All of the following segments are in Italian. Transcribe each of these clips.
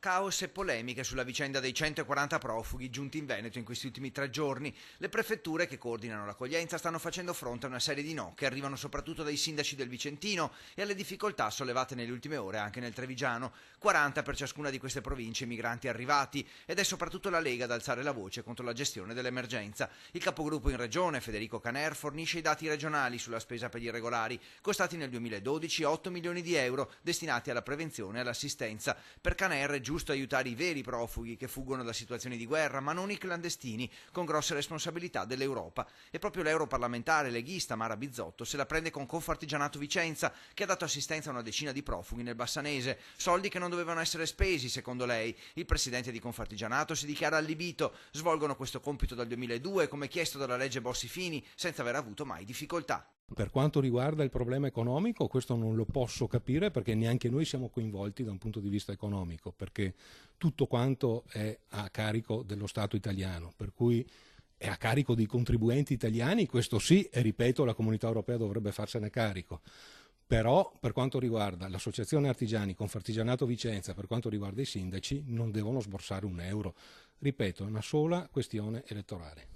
Caos e polemiche sulla vicenda dei 140 profughi giunti in Veneto in questi ultimi 3 giorni. Le prefetture che coordinano l'accoglienza stanno facendo fronte a una serie di no che arrivano soprattutto dai sindaci del Vicentino e alle difficoltà sollevate nelle ultime ore anche nel Trevigiano. 40 per ciascuna di queste province i migranti arrivati, ed è soprattutto la Lega ad alzare la voce contro la gestione dell'emergenza. Il capogruppo in regione, Federico Caner, fornisce i dati regionali sulla spesa per gli irregolari, costati nel 2012 8 milioni di euro destinati alla prevenzione e all'assistenza. Per Caner è giusto aiutare i veri profughi che fuggono da situazioni di guerra, ma non i clandestini, con grosse responsabilità dell'Europa. E proprio l'europarlamentare leghista Mara Bizzotto se la prende con Confartigianato Vicenza, che ha dato assistenza a una decina di profughi nel Bassanese, soldi che non dovevano essere spesi, secondo lei. Il presidente di Confartigianato si dichiara allibito: svolgono questo compito dal 2002, come chiesto dalla legge Bossi-Fini, senza aver avuto mai difficoltà. Per quanto riguarda il problema economico, questo non lo posso capire, perché neanche noi siamo coinvolti da un punto di vista economico, perché tutto quanto è a carico dello Stato italiano, per cui è a carico dei contribuenti italiani, questo sì, e ripeto, la Comunità Europea dovrebbe farsene carico. Però per quanto riguarda l'Associazione Artigiani, Confartigianato Vicenza, per quanto riguarda i sindaci, non devono sborsare un euro. Ripeto, è una sola questione elettorale.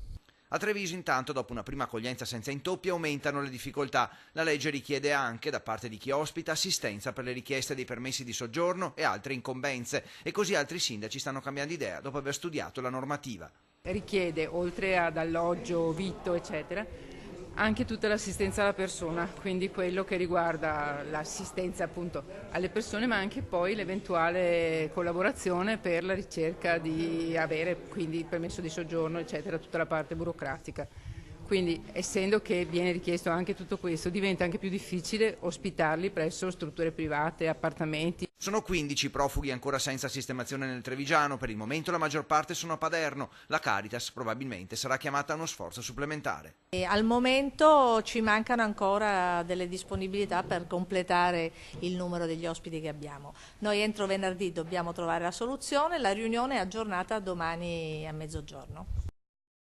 A Treviso intanto, dopo una prima accoglienza senza intoppi, aumentano le difficoltà. La legge richiede anche, da parte di chi ospita, assistenza per le richieste dei permessi di soggiorno e altre incombenze, e così altri sindaci stanno cambiando idea dopo aver studiato la normativa. Richiede, oltre ad alloggio, vitto, eccetera, anche tutta l'assistenza alla persona, quindi quello che riguarda l'assistenza appunto alle persone, ma anche poi l'eventuale collaborazione per la ricerca di avere quindi il permesso di soggiorno, eccetera, tutta la parte burocratica. Quindi, essendo che viene richiesto anche tutto questo, diventa anche più difficile ospitarli presso strutture private, appartamenti. Sono 15 i profughi ancora senza sistemazione nel Trevigiano. Per il momento la maggior parte sono a Paderno. La Caritas probabilmente sarà chiamata a uno sforzo supplementare. E al momento ci mancano ancora delle disponibilità per completare il numero degli ospiti che abbiamo. Noi entro venerdì dobbiamo trovare la soluzione, la riunione è aggiornata domani a mezzogiorno.